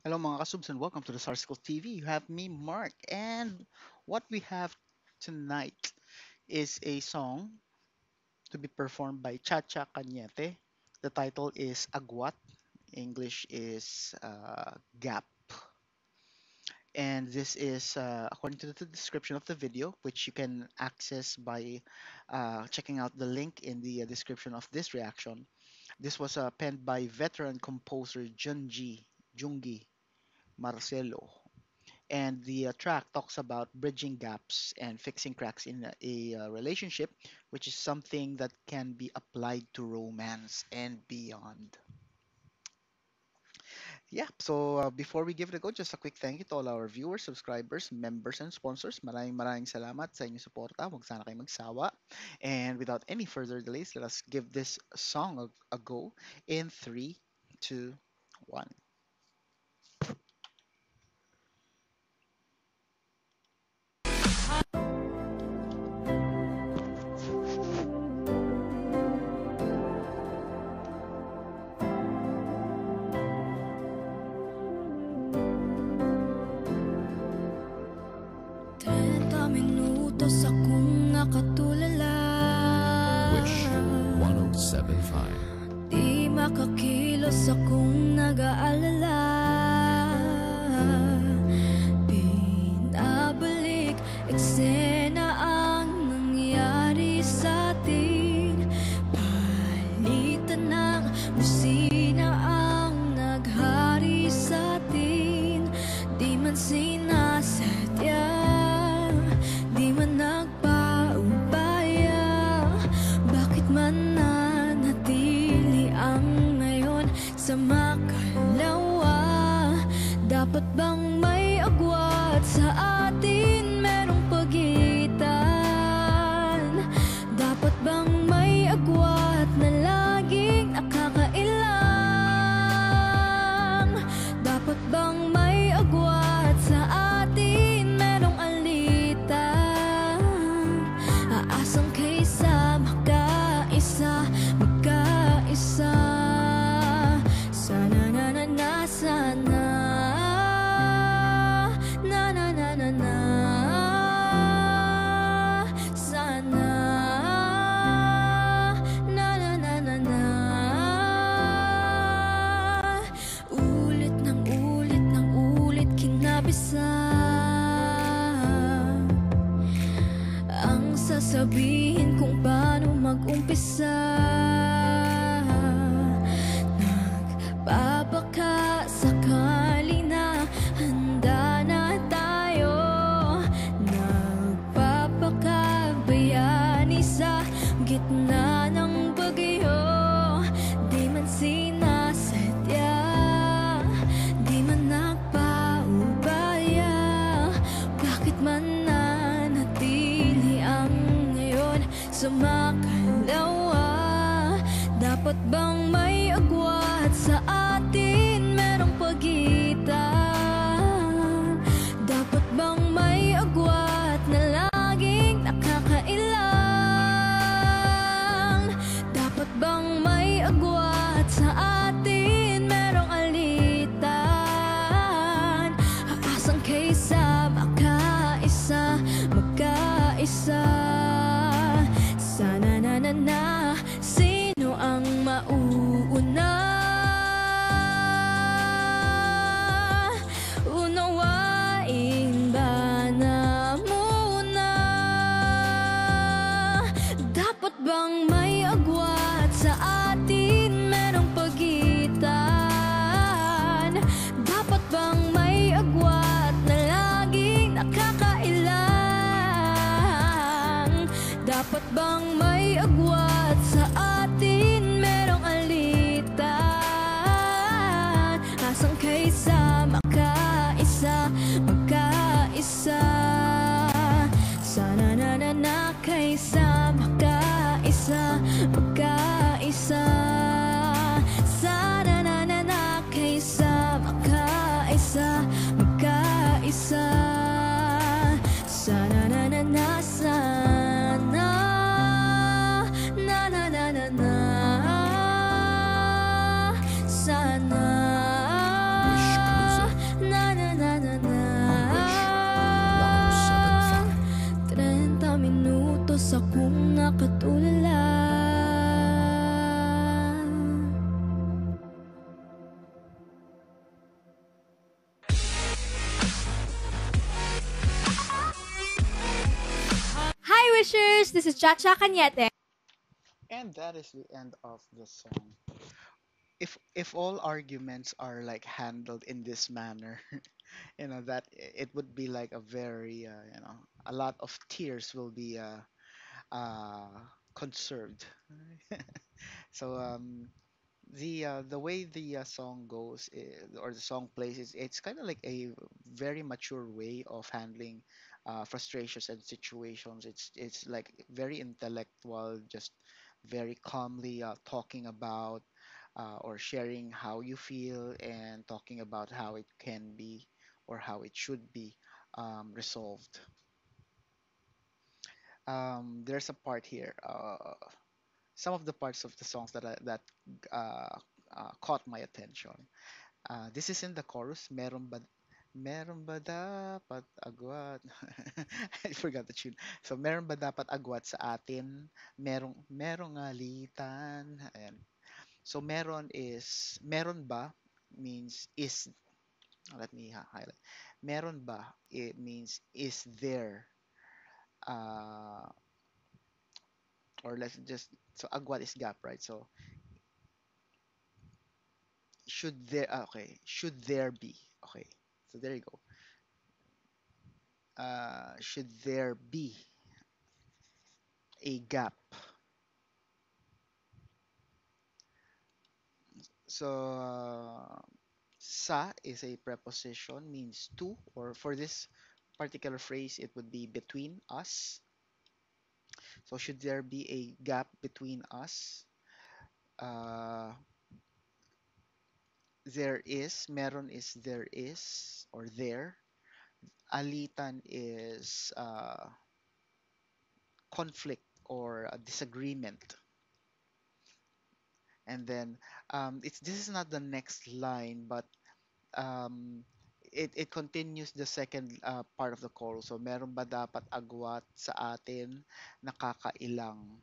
Hello mga kasubs and welcome to the Sarsicle TV. You have me, Mark, and what we have tonight is a song to be performed by Chacha Cañete. The title is Agwat. English is Gap. And this is according to the description of the video, which you can access by checking out the link in the description of this reaction. This was penned by veteran composer Jungi Marcelo, and the track talks about bridging gaps and fixing cracks in a relationship, which is something that can be applied to romance and beyond. Yeah, so before we give it a go, just a quick thank you to all our viewers, subscribers, members, and sponsors. Maraming salamat sa inyong suporta. Huwag sana kayo magsawa. And without any further delays, let us give this song a go in 3, 2, 1. Minutos akong nakatulala. Wish 1075. Di makakilos akong nag-aalala. Pinabalik eksena ang nangyari sa atin. Palitan ng musina ang naghari sa atin. Di man sinasadya, di man nagpaubaya, bakit man nanatili ang ngayon sa makalawa? Dapat bang may agwat sa atin, merong pagitan? Dapat bang may agwat na laging nakakailang? Dapat bang may agwat sa atin, merong alitan? Aasang kaysa magkaisa, magkaisa. Sana na na na, sana na na na na na. Sana na na na na na. Ulit ng ulit ng ulit kinabisa ang sasabihin kung paano mag-umpisa. Nagbabaka sakali na handa na tayo. Nagpapakabayani sa gitna ng bagyo. Di man sinasadya, di man nagpaubaya, bakit man nanatili ang ngayon sa makalawa? Dapat bang may agwat sa atin, merong pagitan? Dapat bang may agwat na laging nakakailang? Dapat bang may agwat sa atin, merong alitan? Aasang kaysa magkaisa, magkaisa. Sana na na na, sino ang mauuna? Unawain ba na muna? Dapat bang may agwat sa atin, merong pagitan? Dapat bang may agwat na laging nakakailang? Dapat bang may agwat sa atin, merong alitan? Asang kaysa magkaisa, magkaisa. Sana na na na kaysa magkaisa, magkaisa. Sana na na na kaysa magkaisa, magkaisa. Sana na na na, sana na na na na na. Sana Wish Cruiser Wishers! This is Chacha Cañete. And that is the end of the song. If all arguments are like handled in this manner, that it would be like a very a lot of tears will be uh conserved. So the way the song goes or the song plays is it's kind of like a very mature way of handling frustrations and situations. It's like very intellectual, just very calmly talking about or sharing how you feel and talking about how it can be or how it should be resolved. There's a part here. Some of the parts of the songs uh, caught my attention. This is in the chorus. Meron ba dapat agwat? I forgot the tune. So, meron ba dapat agwat sa atin? Merong alitan. Ayan. So, meron ba means is. Let me highlight. Meron ba, it means is there. Uh, or let's just, so agwat is gap, right? So, should there be. Okay. So, there you go. Should there be a gap? So, sa is a preposition, means to, or for this particular phrase, it would be between us. So, should there be a gap between us? Uh, meron is there is, or there. Alitan is conflict or a disagreement. And then this is not the next line, but um, it continues the second part of the chorus. So, meron ba dapat agwat sa atin nakakailang?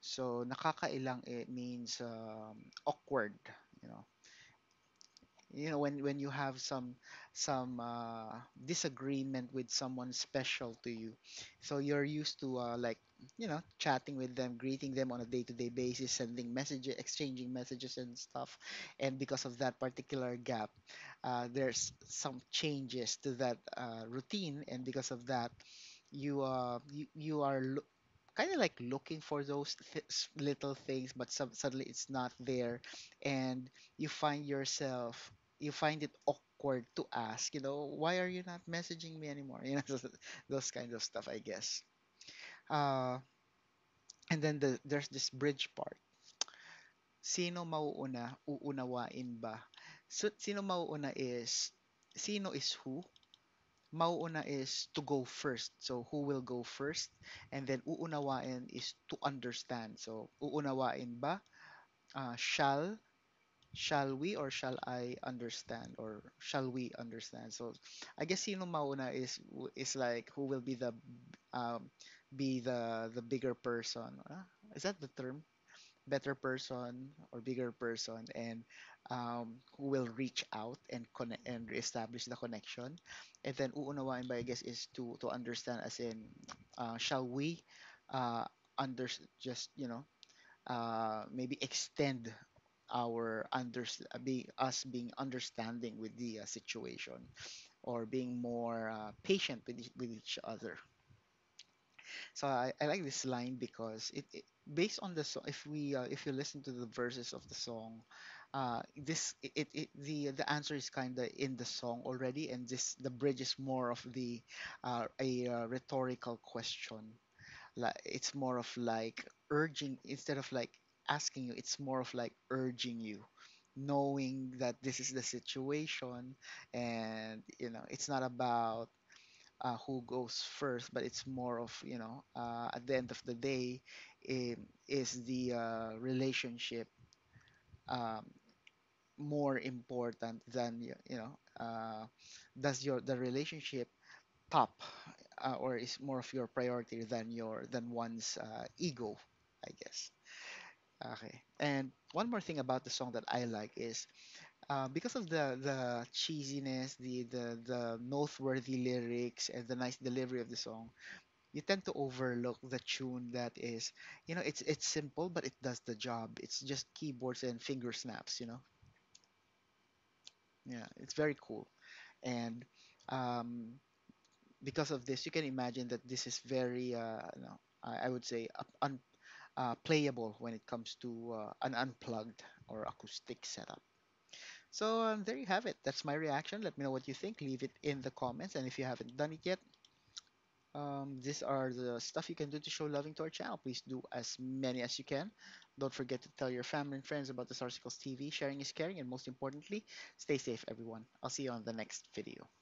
So, nakakailang, it means awkward, you know. When you have some disagreement with someone special to you, so you're used to like chatting with them, greeting them on a day-to-day basis, sending messages, exchanging messages and stuff, and because of that particular gap, there's some changes to that routine, and because of that you are kind of like looking for those little things, but suddenly it's not there, and you find yourself, you find it awkward to ask, why are you not messaging me anymore? Those kind of stuff, I guess. Uh, and then there's this bridge part. Sino mauuna? Uunawain ba? So, sino is who? Mauuna is to go first. So who will go first? And then uunawain is to understand. So uunawain ba? Shall we or shall I understand or shall we understand? So I guess sino mauna is like who will um, be the bigger person. Is that the term? Better person or bigger person, and who will reach out and connect and reestablish the connection. And then uunawain ba, I guess, is to understand, as in shall we uh under just maybe extend our be us being understanding with the situation, or being more patient with each other. So I like this line because based on the song, if you listen to the verses of the song, this it the answer is kind of in the song already, and this the bridge is more of the a rhetorical question. Like it's more of like urging, instead of like asking you, it's more of like urging you, knowing that this is the situation, and it's not about who goes first, but it's more of at the end of the day, is the relationship um, more important than does your the relationship top or is more of your priority than one's ego, I guess. Okay, and one more thing about the song that I like is because of the cheesiness, the noteworthy lyrics, and the nice delivery of the song. you tend to overlook the tune that is, it's simple, but it does the job. It's just keyboards and finger snaps, Yeah, it's very cool. And um, because of this, you can imagine that this is very, I would say, playable when it comes to an unplugged or acoustic setup. So there you have it. That's my reaction. Let me know what you think. Leave it in the comments. And if you haven't done it yet, these are the stuff you can do to show loving to our channel. Please do as many as you can. Don't forget to tell your family and friends about the Starsicles TV. Sharing is caring, and most importantly, stay safe, everyone. I'll see you on the next video.